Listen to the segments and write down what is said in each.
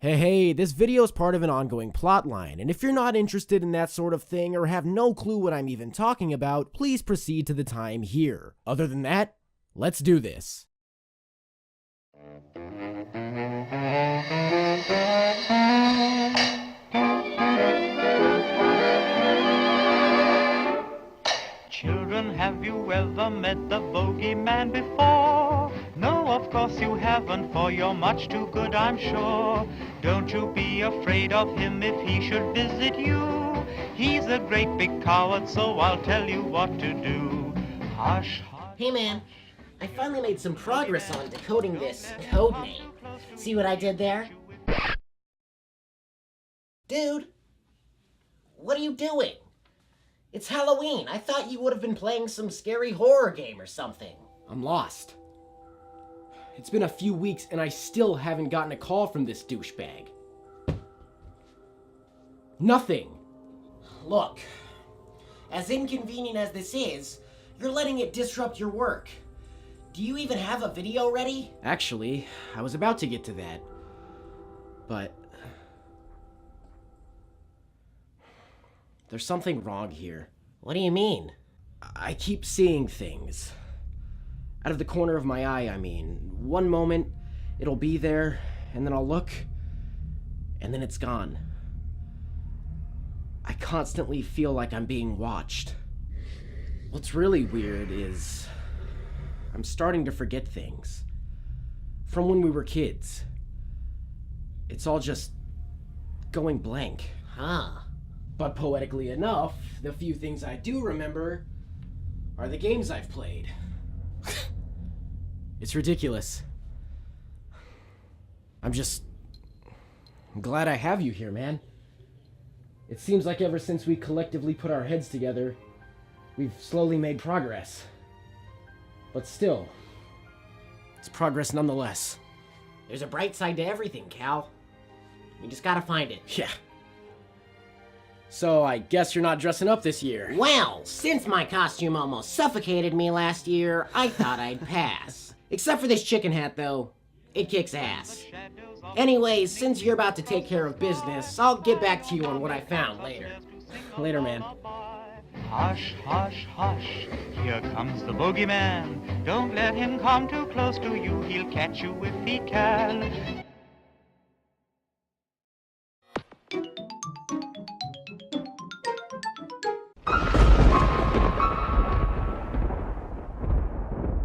Hey, this video is part of an ongoing plotline, and if you're not interested in that sort of thing or have no clue what I'm even talking about, please proceed to the time here. Other than that, let's do this. Children, have you ever met the bogeyman before? No, of course you haven't, for you're much too good, I'm sure. Don't you be afraid of him if he should visit you. He's a great big coward, so I'll tell you what to do. Hush, hush. Hey man, I finally made some progress on decoding this code name. See what I did there? Dude, what are you doing? It's Halloween. I thought you would have been playing some scary horror game or something. I'm lost. It's been a few weeks and I still haven't gotten a call from this douchebag. Nothing. Look, as inconvenient as this is, you're letting it disrupt your work. Do you even have a video ready? Actually, I was about to get to that. But there's something wrong here. What do you mean? I keep seeing things. Out of the corner of my eye, I mean. One moment, it'll be there, and then I'll look, and then it's gone. I constantly feel like I'm being watched. What's really weird is I'm starting to forget things. From when we were kids. It's all just going blank. Huh. But poetically enough, the few things I do remember are the games I've played. It's ridiculous. I'm glad I have you here, man. It seems like ever since we collectively put our heads together, we've slowly made progress. But still, it's progress nonetheless. There's a bright side to everything, Cal. You just gotta find it. Yeah. So I guess you're not dressing up this year. Well, since my costume almost suffocated me last year, I thought I'd pass. Except for this chicken hat, though. It kicks ass. Anyways, since you're about to take care of business, I'll get back to you on what I found later. Later, man. Hush, hush, hush. Here comes the bogeyman. Don't let him come too close to you. He'll catch you if he can.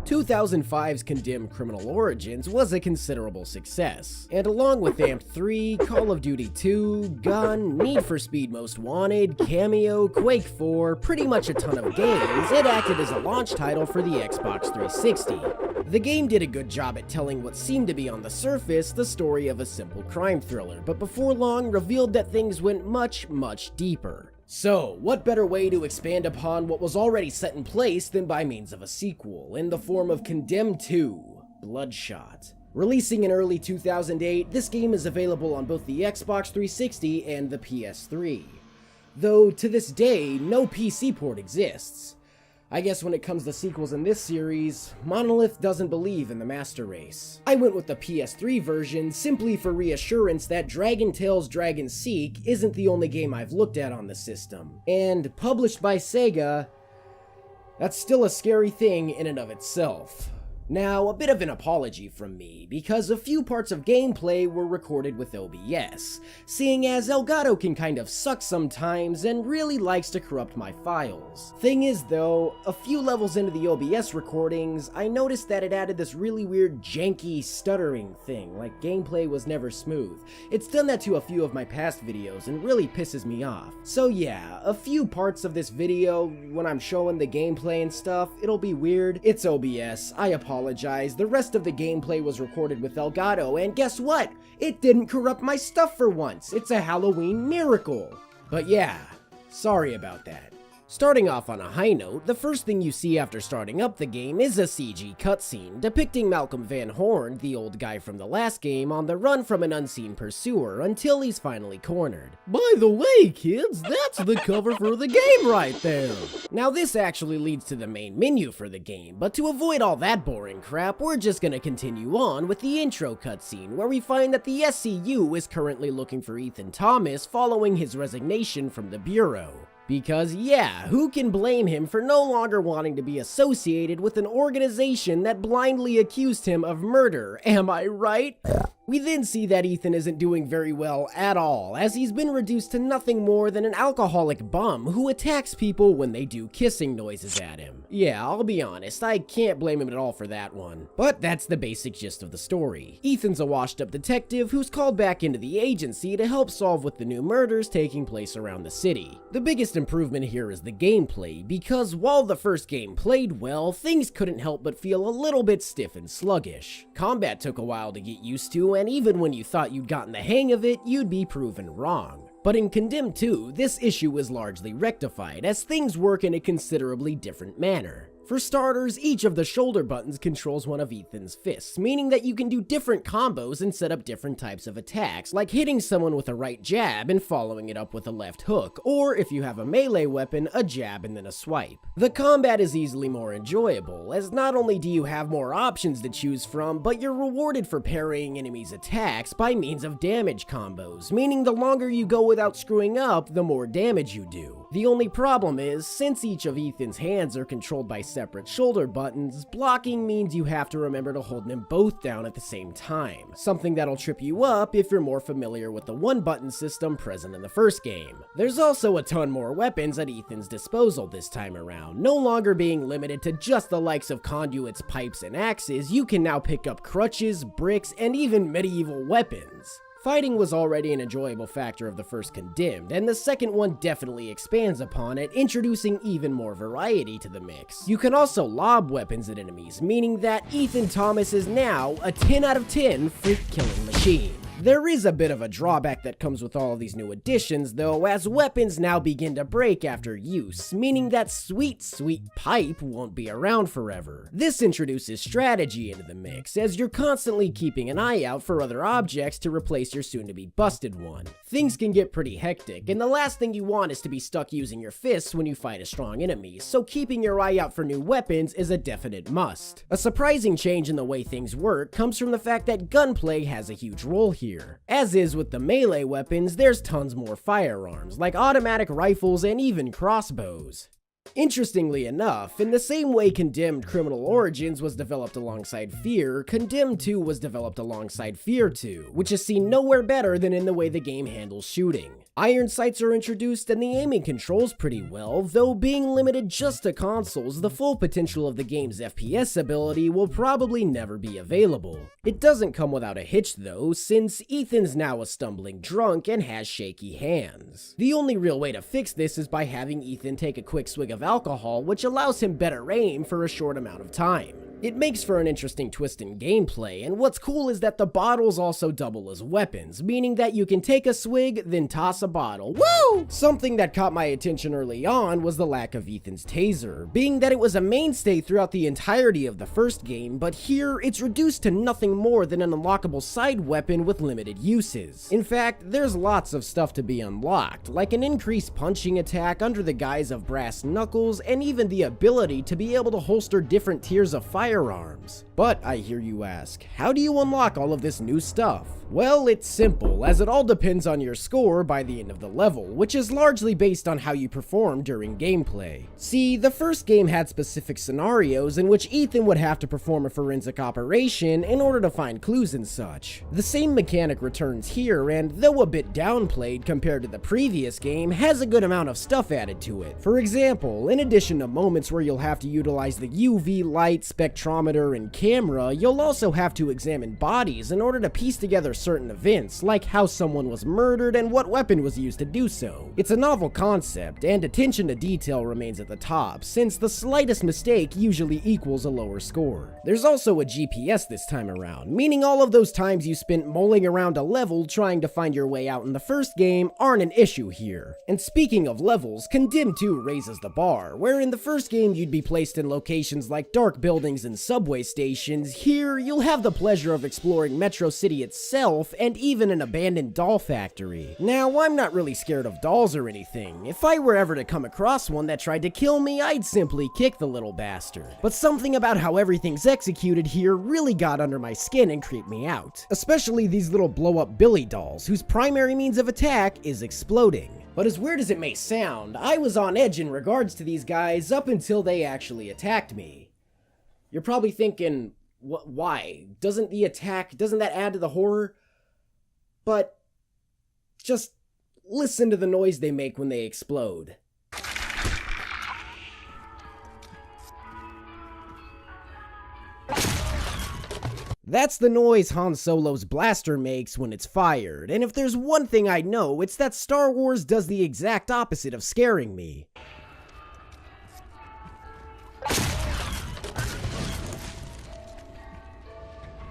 Two 2005's Condemned Criminal Origins was a considerable success, and along with AMP 3, Call of Duty 2, Gun, Need for Speed Most Wanted, Cameo, Quake 4, pretty much a ton of games, it acted as a launch title for the Xbox 360. The game did a good job at telling what seemed to be on the surface the story of a simple crime thriller, but before long revealed that things went much, much deeper. So, what better way to expand upon what was already set in place than by means of a sequel, in the form of Condemned 2: Bloodshot. Releasing in early 2008, this game is available on both the Xbox 360 and the PS3. Though, to this day, no PC port exists. I guess when it comes to sequels in this series, Monolith doesn't believe in the master race. I went with the PS3 version simply for reassurance that Dragon Tales Dragon Seek isn't the only game I've looked at on the system. And published by Sega, that's still a scary thing in and of itself. Now, a bit of an apology from me, because a few parts of gameplay were recorded with OBS, seeing as Elgato can kind of suck sometimes and really likes to corrupt my files. Thing is though, a few levels into the OBS recordings, I noticed that it added this really weird janky stuttering thing, like gameplay was never smooth. It's done that to a few of my past videos and really pisses me off. So yeah, a few parts of this video, when I'm showing the gameplay and stuff, it'll be weird. It's OBS, I apologize. The rest of the gameplay was recorded with Elgato, and guess what? It didn't corrupt my stuff for once. It's a Halloween miracle. But yeah, sorry about that. Starting off on a high note, the first thing you see after starting up the game is a CG cutscene depicting Malcolm Van Horn, the old guy from the last game, on the run from an unseen pursuer until he's finally cornered. By the way, kids, that's the cover for the game right there. Now this actually leads to the main menu for the game, but to avoid all that boring crap, we're just gonna continue on with the intro cutscene where we find that the SCU is currently looking for Ethan Thomas following his resignation from the Bureau. Because yeah, who can blame him for no longer wanting to be associated with an organization that blindly accused him of murder, am I right? We then see that Ethan isn't doing very well at all, as he's been reduced to nothing more than an alcoholic bum who attacks people when they do kissing noises at him. Yeah, I'll be honest, I can't blame him at all for that one. But that's the basic gist of the story. Ethan's a washed-up detective who's called back into the agency to help solve with the new murders taking place around the city. The biggest improvement here is the gameplay, because while the first game played well, things couldn't help but feel a little bit stiff and sluggish. Combat took a while to get used to, and even when you thought you'd gotten the hang of it, you'd be proven wrong. But in Condemned 2, this issue is largely rectified, as things work in a considerably different manner. For starters, each of the shoulder buttons controls one of Ethan's fists, meaning that you can do different combos and set up different types of attacks, like hitting someone with a right jab and following it up with a left hook, or if you have a melee weapon, a jab and then a swipe. The combat is easily more enjoyable, as not only do you have more options to choose from, but you're rewarded for parrying enemies' attacks by means of damage combos, meaning the longer you go without screwing up, the more damage you do. The only problem is, since each of Ethan's hands are controlled by separate shoulder buttons, blocking means you have to remember to hold them both down at the same time, something that'll trip you up if you're more familiar with the one-button system present in the first game. There's also a ton more weapons at Ethan's disposal this time around. No longer being limited to just the likes of conduits, pipes, and axes, you can now pick up crutches, bricks, and even medieval weapons. Fighting was already an enjoyable factor of the first Condemned, and the second one definitely expands upon it, introducing even more variety to the mix. You can also lob weapons at enemies, meaning that Ethan Thomas is now a 10 out of 10 freak-killing machine. There is a bit of a drawback that comes with all of these new additions though, as weapons now begin to break after use, meaning that sweet pipe won't be around forever. This introduces strategy into the mix, as you're constantly keeping an eye out for other objects to replace your soon-to-be busted one. Things can get pretty hectic, and the last thing you want is to be stuck using your fists when you fight a strong enemy, so keeping your eye out for new weapons is a definite must. A surprising change in the way things work comes from the fact that gunplay has a huge role here. As is with the melee weapons, there's tons more firearms, like automatic rifles and even crossbows. Interestingly enough, in the same way Condemned Criminal Origins was developed alongside Fear, Condemned 2 was developed alongside Fear 2, which is seen nowhere better than in the way the game handles shooting. Iron sights are introduced and the aiming controls pretty well, though being limited just to consoles, the full potential of the game's FPS ability will probably never be available. It doesn't come without a hitch though, since Ethan's now a stumbling drunk and has shaky hands. The only real way to fix this is by having Ethan take a quick swig of alcohol, which allows him better aim for a short amount of time. It makes for an interesting twist in gameplay, and what's cool is that the bottles also double as weapons, meaning that you can take a swig, then toss a bottle. Woo! Something that caught my attention early on was the lack of Ethan's taser, being that it was a mainstay throughout the entirety of the first game, but here it's reduced to nothing more than an unlockable side weapon with limited uses. In fact, there's lots of stuff to be unlocked, like an increased punching attack under the guise of brass knuckles, and even the ability to be able to holster different tiers of firearms. But I hear you ask, how do you unlock all of this new stuff? Well, it's simple, as it all depends on your score by the end of the level, which is largely based on how you perform during gameplay. See, the first game had specific scenarios in which Ethan would have to perform a forensic operation in order to find clues and such. The same mechanic returns here, and though a bit downplayed compared to the previous game, has a good amount of stuff added to it. For example, in addition to moments where you'll have to utilize the UV light, spectral spectrometer and camera, you'll also have to examine bodies in order to piece together certain events, like how someone was murdered and what weapon was used to do so. It's a novel concept, and attention to detail remains at the top, since the slightest mistake usually equals a lower score. There's also a GPS this time around, meaning all of those times you spent mulling around a level trying to find your way out in the first game aren't an issue here. And speaking of levels, Condemned 2 raises the bar, where in the first game you'd be placed in locations like dark buildings and subway stations. Here, you'll have the pleasure of exploring Metro City itself and even an abandoned doll factory. Now, I'm not really scared of dolls or anything. If I were ever to come across one that tried to kill me, I'd simply kick the little bastard. But something about how everything's executed here really got under my skin and creeped me out. Especially these little blow-up Billy dolls, whose primary means of attack is exploding. But as weird as it may sound, I was on edge in regards to these guys up until they actually attacked me. You're probably thinking, why? Doesn't that add to the horror? But just listen to the noise they make when they explode. That's the noise Han Solo's blaster makes when it's fired, and if there's one thing I know, it's that Star Wars does the exact opposite of scaring me.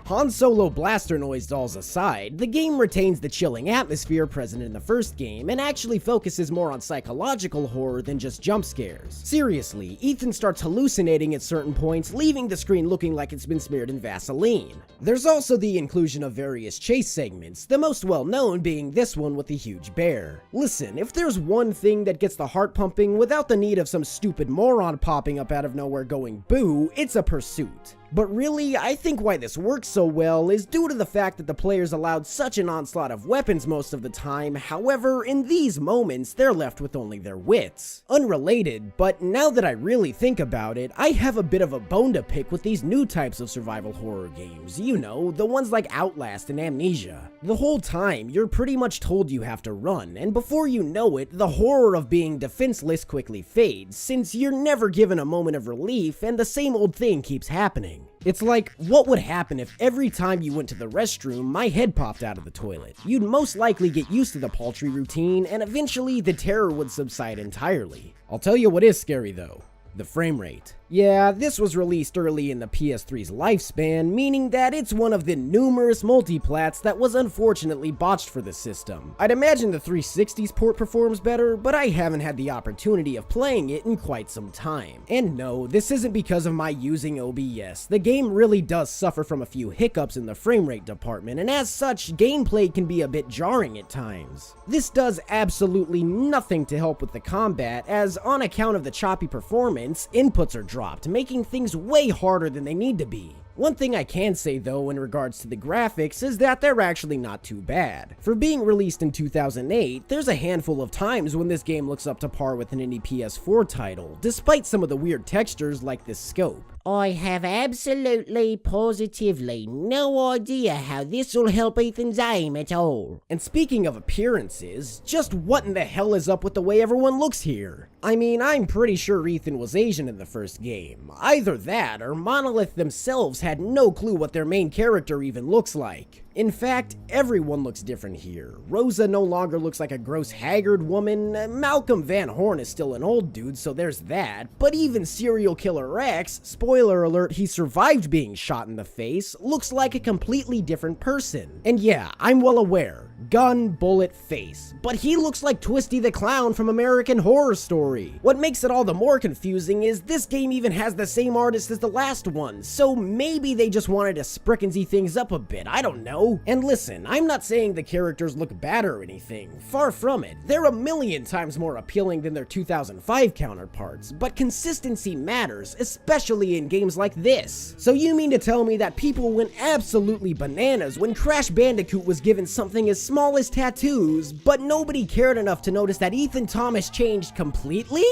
Han Solo blaster noise dolls aside, the game retains the chilling atmosphere present in the first game and actually focuses more on psychological horror than just jump scares. Seriously, Ethan starts hallucinating at certain points, leaving the screen looking like it's been smeared in Vaseline. There's also the inclusion of various chase segments, the most well known being this one with the huge bear. Listen, if there's one thing that gets the heart pumping without the need of some stupid moron popping up out of nowhere going boo, it's a pursuit. But really, I think why this works so well is due to the fact that the players allowed such an onslaught of weapons most of the time. However, in these moments, they're left with only their wits. Unrelated, but now that I really think about it, I have a bit of a bone to pick with these new types of survival horror games. You know, the ones like Outlast and Amnesia. The whole time, you're pretty much told you have to run, and before you know it, the horror of being defenseless quickly fades, since you're never given a moment of relief and the same old thing keeps happening. It's like, what would happen if every time you went to the restroom, my head popped out of the toilet? You'd most likely get used to the paltry routine, and eventually the terror would subside entirely. I'll tell you what is scary though. The frame rate. Yeah, this was released early in the PS3's lifespan, meaning that it's one of the numerous multiplats that was unfortunately botched for the system. I'd imagine the 360's port performs better, but I haven't had the opportunity of playing it in quite some time. And no, this isn't because of my using OBS. The game really does suffer from a few hiccups in the frame rate department, and as such, gameplay can be a bit jarring at times. This does absolutely nothing to help with the combat, as on account of the choppy performance, inputs are dropped, making things way harder than they need to be. One thing I can say though in regards to the graphics is that they're actually not too bad. For being released in 2008, there's a handful of times when this game looks up to par with an indie PS4 title, despite some of the weird textures like this scope. I have absolutely, positively no idea how this will help Ethan's aim at all. And speaking of appearances, just what in the hell is up with the way everyone looks here? I mean, I'm pretty sure Ethan was Asian in the first game. Either that, or Monolith themselves had no clue what their main character even looks like. In fact, everyone looks different here. Rosa no longer looks like a gross haggard woman. Malcolm Van Horn is still an old dude, so there's that. But even Serial Killer Rex, spoiler alert, he survived being shot in the face, looks like a completely different person. And yeah, I'm well aware. Gun, bullet, face. But he looks like Twisty the Clown from American Horror Story. What makes it all the more confusing is this game even has the same artist as the last one, so maybe they just wanted to sprickensy things up a bit, I don't know. And listen, I'm not saying the characters look bad or anything, far from it. They're a million times more appealing than their 2005 counterparts, but consistency matters, especially in games like this. So you mean to tell me that people went absolutely bananas when Crash Bandicoot was given something as small as tattoos, but nobody cared enough to notice that Ethan Thomas changed completely?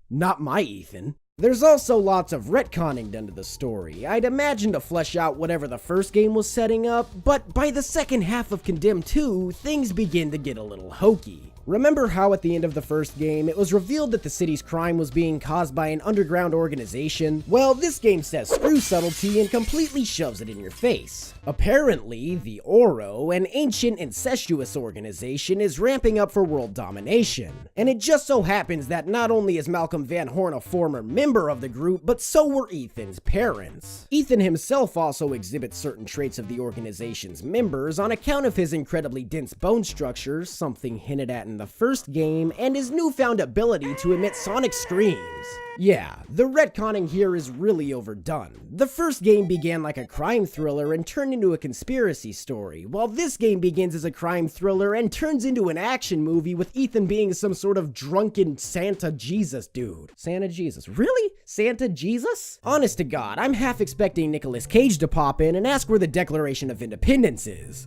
Not my Ethan. There's also lots of retconning done to the story, I'd imagine to flesh out whatever the first game was setting up, but by the second half of Condemned 2, things begin to get a little hokey. Remember how at the end of the first game, it was revealed that the city's crime was being caused by an underground organization? Well, this game says screw subtlety and completely shoves it in your face. Apparently, the Oro, an ancient incestuous organization, is ramping up for world domination. And it just so happens that not only is Malcolm Van Horn a former member of the group, but so were Ethan's parents. Ethan himself also exhibits certain traits of the organization's members on account of his incredibly dense bone structure, something hinted at in the first game, and his newfound ability to emit sonic screams. Yeah, the retconning here is really overdone. The first game began like a crime thriller and turned into a conspiracy story, while this game begins as a crime thriller and turns into an action movie with Ethan being some sort of drunken Santa Jesus dude. Santa Jesus? Really? Santa Jesus? Honest to God, I'm half expecting Nicolas Cage to pop in and ask where the Declaration of Independence is.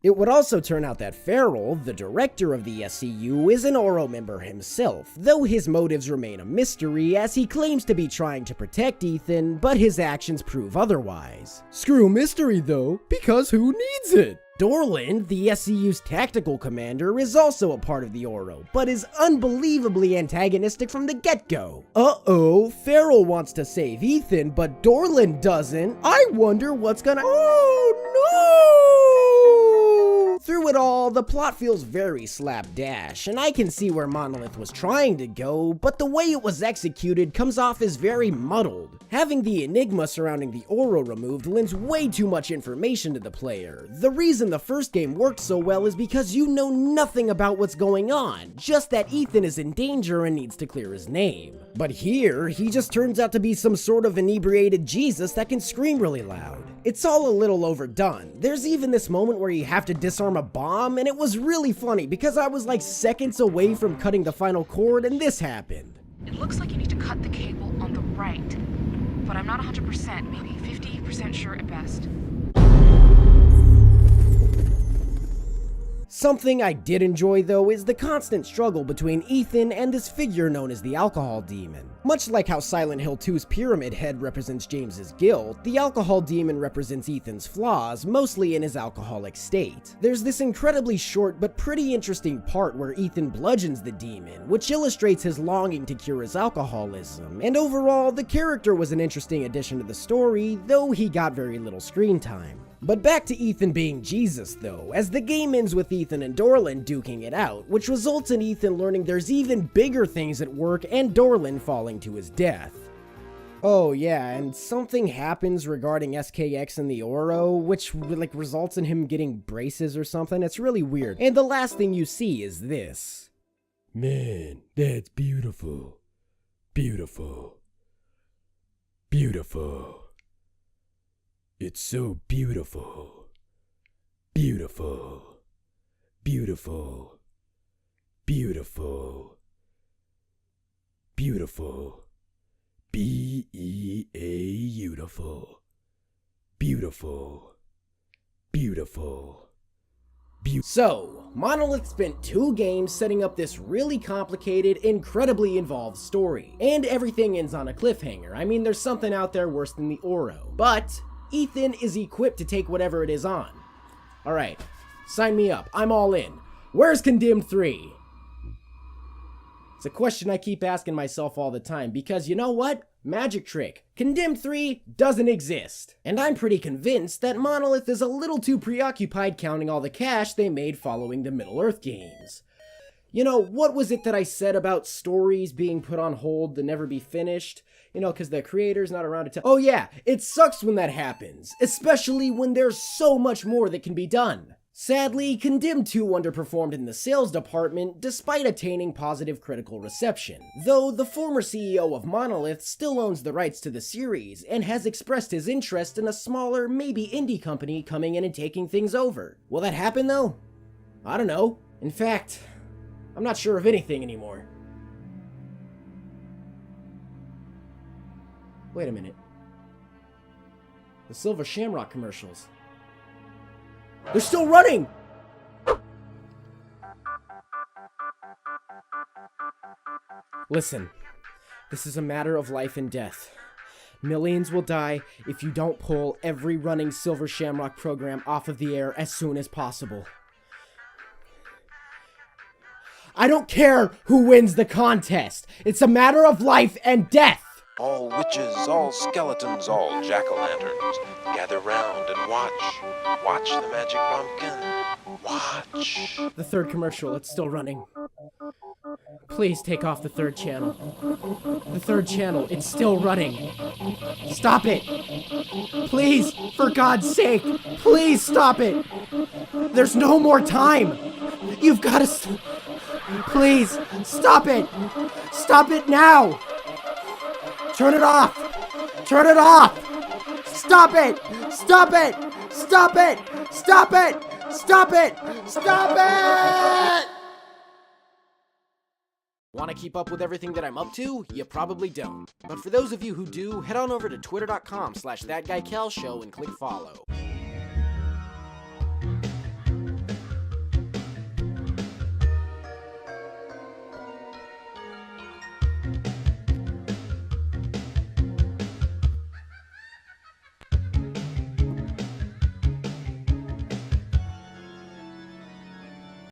It would also turn out that Farrell, the director of the SCU, is an Oro member himself, though his motives remain a mystery as he claims to be trying to protect Ethan, but his actions prove otherwise. Screw mystery though, because who needs it? Dorland, the SCU's tactical commander, is also a part of the Oro, but is unbelievably antagonistic from the get-go. Uh-oh, Farrell wants to save Ethan, but Dorland doesn't. I wonder what's gonna— Oh no! Through it all, the plot feels very slapdash, and I can see where Monolith was trying to go, but the way it was executed comes off as very muddled. Having the enigma surrounding the Oro removed lends way too much information to the player. The reason the first game worked so well is because you know nothing about what's going on, just that Ethan is in danger and needs to clear his name. But here, he just turns out to be some sort of inebriated Jesus that can scream really loud. It's all a little overdone. There's even this moment where you have to disarm a bomb, and it was really funny because I was like seconds away from cutting the final cord and this happened. It looks like you need to cut the cable on the right, but I'm not 100%, maybe 50% sure at best. Something I did enjoy though is the constant struggle between Ethan and this figure known as the Alcohol Demon. Much like how Silent Hill 2's Pyramid Head represents James's guilt, the Alcohol Demon represents Ethan's flaws, mostly in his alcoholic state. There's this incredibly short but pretty interesting part where Ethan bludgeons the demon, which illustrates his longing to cure his alcoholism, and overall, the character was an interesting addition to the story, though he got very little screen time. But back to Ethan being Jesus though, as the game ends with Ethan and Dorland duking it out, which results in Ethan learning there's even bigger things at work and Dorland falling to his death. Oh yeah, and something happens regarding SKX and the Oro, which results in him getting braces or something. It's really weird. And the last thing you see is this. Man, that's beautiful. Beautiful. Beautiful. It's so beautiful. Beautiful. Beautiful. Beautiful. Beautiful. Beautiful. Beautiful. Beautiful. So, Monolith spent 2 games setting up this really complicated, incredibly involved story. And everything ends on a cliffhanger. I mean, there's something out there worse than the Oro. But Ethan is equipped to take whatever it is on. Alright, sign me up. I'm all in. Where's Condemned 3? It's a question I keep asking myself all the time because you know what? Magic trick. Condemned 3 doesn't exist. And I'm pretty convinced that Monolith is a little too preoccupied counting all the cash they made following the Middle-earth games. You know, what was it that I said about stories being put on hold to never be finished? You know, because the creator's not around to tell— Oh yeah, it sucks when that happens, especially when there's so much more that can be done. Sadly, Condemned 2 underperformed in the sales department despite attaining positive critical reception, though the former CEO of Monolith still owns the rights to the series and has expressed his interest in a smaller, maybe indie company coming in and taking things over. Will that happen though? I don't know. In fact, I'm not sure of anything anymore. Wait a minute. The Silver Shamrock commercials. They're still running! Listen, This is a matter of life and death. Millions will die if you don't pull every running Silver Shamrock program off of the air as soon as possible. I don't care who wins the contest. It's a matter of life and death. All witches, all skeletons, all jack-o'-lanterns, gather round and watch. Watch the magic pumpkin. Watch. The third commercial, it's still running. Please take off the third channel. The third channel, it's still running. Stop it. Please, for God's sake, please stop it. There's no more time. You've got to... Please, stop it. Stop it now. Turn it off. Turn it off. Stop it. Stop it. Stop it. Stop it. Stop it. Stop it. Want to keep up with everything that I'm up to? You probably don't. But for those of you who do, head on over to twitter.com/ThatGuyCal show and click follow.